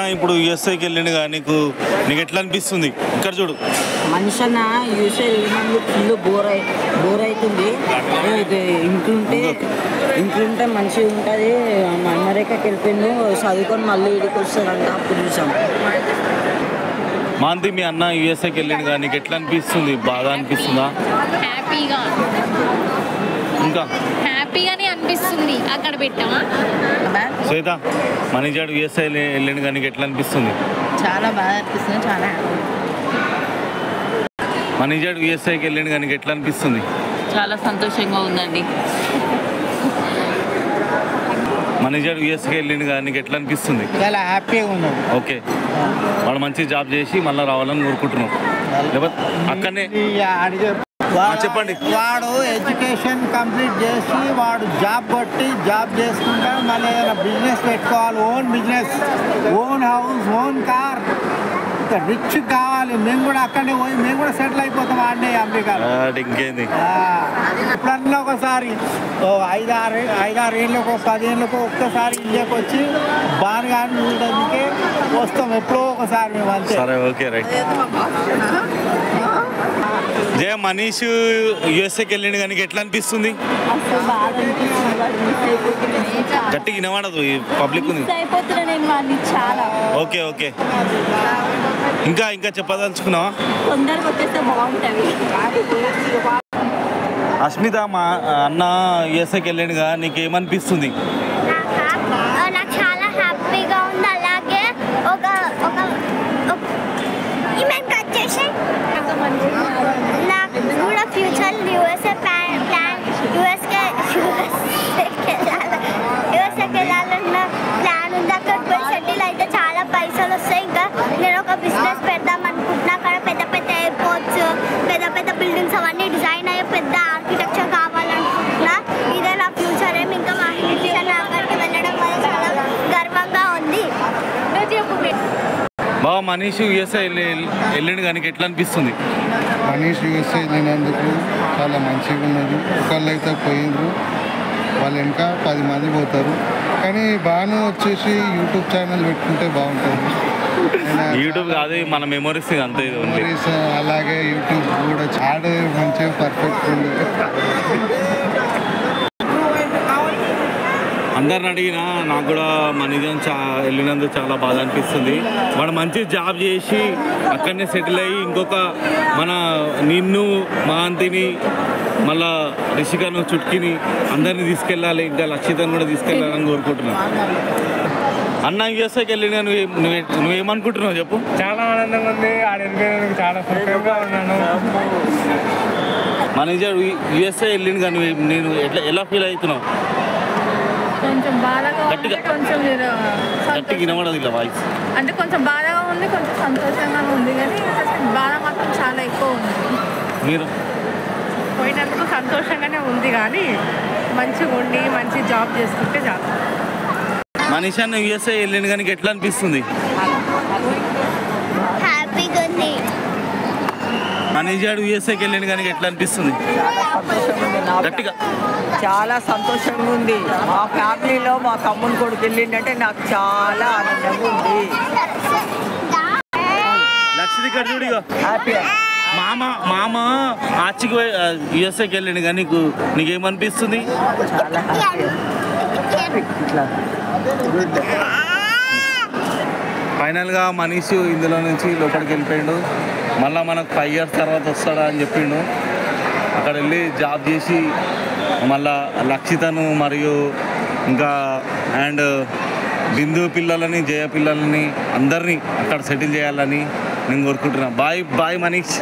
ఇప్పుడు యూఎస్ఏకి వెళ్ళిండుగా నీకు నీకు ఎట్లా అనిపిస్తుంది? ఇక్కడ చూడు మనిషి అన్న యూఎస్ఏ వెళ్ళినందుకు ఫుల్ బోర్ అవుతుంది. ఇంట్లుంటే మంచిగా ఉంటుంది. అమెరికాకి వెళ్ళిపోయిండు చదువుకొని మళ్ళీ ఇడికి వస్తారంట. అప్పుడు చూసాం. మాంతి మీ అన్న యూఎస్ఏకి వెళ్ళిండుగా నీకు ఎట్లా అనిపిస్తుంది? బాగా అనిపిస్తుందా? హ్యాపీగా ఇంకా హ్యాపీగానే అనిపిస్తుంది. అక్కడ పెట్టామా శ్వేత మనీజాడు యూఎస్ఏ వెళ్ళిండుగా నీకు ఎట్లా అనిపిస్తుంది? చాలా బాగా అనిపిస్తుంది. చాలా మనీజాడు యూఎస్ఏకి వెళ్ళిండుగా నీకు ఎట్లా అనిపిస్తుంది? చాలా సంతోషంగా ఉందండి. మనీజాడు యూఎస్ఏకి వెళ్ళిండుగా నీకు ఎట్లా అనిపిస్తుంది? చాలా హ్యాపీగా ఉన్నాడు. ఓకే, వాడు మంచి జాబ్ చేసి మళ్ళీ రావాలని కోరుకుంటున్నాం. లేకపోతే అక్కడనే చెప్పండి. వాడు ఎడ్యుకేషన్ కంప్లీట్ చేసి వాడు జాబ్ కొట్టి జాబ్ చేసుకుంటా మళ్ళీ ఏదైనా బిజినెస్ పెట్టుకోవాలి. Own business, own house, own car. ఇంకా రిచ్ కావాలి. మేము కూడా అక్కడనే పోయి మేము కూడా సెటిల్ అయిపోతాం ఆడనే అమెరికాలో. ఇంకేంది ఎప్పుడన్నా ఒకసారి ఐదారు ఏళ్ళకు 10 ఏళ్ళకు ఒక్కసారి ఇండియాకి వచ్చి బాగా చూడడానికి వస్తాం. ఎప్పుడో ఒకసారి మేము అంతే. సరే, ఓకే, రైట్. జయ మనీష్ యూఎస్ఏకి వెళ్ళిండు కానీ ఎట్లా అనిపిస్తుంది? గట్టిగా వినవాడదు, పబ్లిక్ ఉంది. ఓకే ఓకే, ఇంకా ఇంకా చెప్పదలుచుకున్నావా? అస్మిత మా అన్న యూఎస్ఏకి వెళ్ళిండుగా నీకేమనిపిస్తుంది? నాకు చాలా హ్యాపీగా ఉంది. అలాగే ఒక ఈమెయిల్ కట్ చేసి నాకు కూడా ఫ్యూచర్ యూఎస్ఏకి వెళ్ళాలన్న ప్లాన్ ఉంది. అక్కడ పోయి సెటిల్ అయితే చాలా పైసలు వస్తాయి. ఇంకా నేను ఒక బిజినెస్ పెడదాం అనుకుంటున్నా. అక్కడ పెద్ద పెద్ద ఎయిర్పోర్ట్స్, పెద్ద పెద్ద బిల్డింగ్స్ అవన్నీ డిజైన్ అయ్యే పెద్ద ఆర్కిటెక్చర్ కావాలనుకుంటున్నా. ఇదే నా ఫ్యూచర్ ఏం. ఇంకా మా ఫ్యూచర్ అక్కడికి వెళ్ళడం వల్ల చాలా గర్వంగా ఉంది. బాబా మనీష్ యూఎస్ఏ వెళ్ళిండు కానీ ఎట్లా అనిపిస్తుంది? మనీష్ యూఎస్ఏ వెళ్ళినందుకు చాలా మంచిగా ఉన్నది. ఒకళ్ళు అయితే పోయిండ్రు, వాళ్ళు ఇంకా 10 మంది పోతారు. కానీ బాను వచ్చేసి యూట్యూబ్ ఛానల్ పెట్టుకుంటే బాగుంటుంది. యూట్యూబ్ కాదు, మన మెమరీస్ అంతే. మెమరీస్ అలాగే యూట్యూబ్ కూడా చాలా మంచిగా పర్ఫెక్ట్ ఉంది. అందరిని అడిగినా నాకు కూడా మనీజన్ వెళ్ళినందుకు చాలా బాధ అనిపిస్తుంది. వాడు మంచి జాబ్ చేసి అక్కడనే సెటిల్ అయ్యి ఇంకొక మన నిన్ను మాంతిని మళ్ళా రిషికను చుట్కిని అందరినీ తీసుకెళ్ళాలి. ఇంకా లక్షితను కూడా తీసుకెళ్ళాలని కోరుకుంటున్నాను. అన్న యూఎస్ఏకి వెళ్ళిన నువ్వేమనుకుంటున్నావు చెప్పు? చాలా ఆనందంగా ఉంది. ఆడెళ్ళిపోయినందుకు చాలా సంతోషంగా ఉన్నాను. మనీజర్ యూఎస్ఏ వెళ్ళింది కానీ నేను ఎలా ఫీల్ అవుతున్నావు? కొంచెం బాధగా ఉంది, కొంచెం గట్టిగా వినబడదు ఇలా వాయిస్. అంటే కొంచెం బాధగా ఉంది, కొంచెం సంతోషంగా ఉంది. కానీ బాధ మాత్రం చాలా ఎక్కువ ఉంది. మీరు పోయినందుకు సంతోషంగానే ఉంది, కానీ మంచిగా ఉండి మంచి జాబ్ చేసుకుంటే చాలు. మనీష్ అన్న యూఎస్ఏ వెళ్ళింది కానీ ఎట్లా అనిపిస్తుంది? హ్యాపీగా ఉంది. మనీజాడు యూఎస్ఏకి వెళ్ళింది కానీ ఎట్లా అనిపిస్తుంది? గట్టిగా చాలా సంతోషంగా ఉంది. మా ఫ్యామిలీలో మా తమ్ముని కొడుకు వెళ్ళిందంటే నాకు చాలా ఆనందంగా ఉంది. లక్షిత చూడిగా హ్యాపీ. మామ ఆచికి యూఎస్ఏకి వెళ్ళింది కానీ నీకేమనిపిస్తుంది? చాలా హ్యాపీ. ఇట్లా ఫైనల్గా మనీష్ ఇందులో నుంచి లోపలికి వెళ్ళిపోయాడు. మళ్ళీ మనకు 5 years తర్వాత వస్తాడా అని చెప్పిండు. అక్కడ వెళ్ళి జాబ్ చేసి మళ్ళా లక్షితను మరియు ఇంకా అండ్ బిందు పిల్లలని జయ పిల్లలని అందరినీ అక్కడ సెటిల్ చేయాలని నేను కోరుకుంటున్నాను. బాయ్ మనీష్.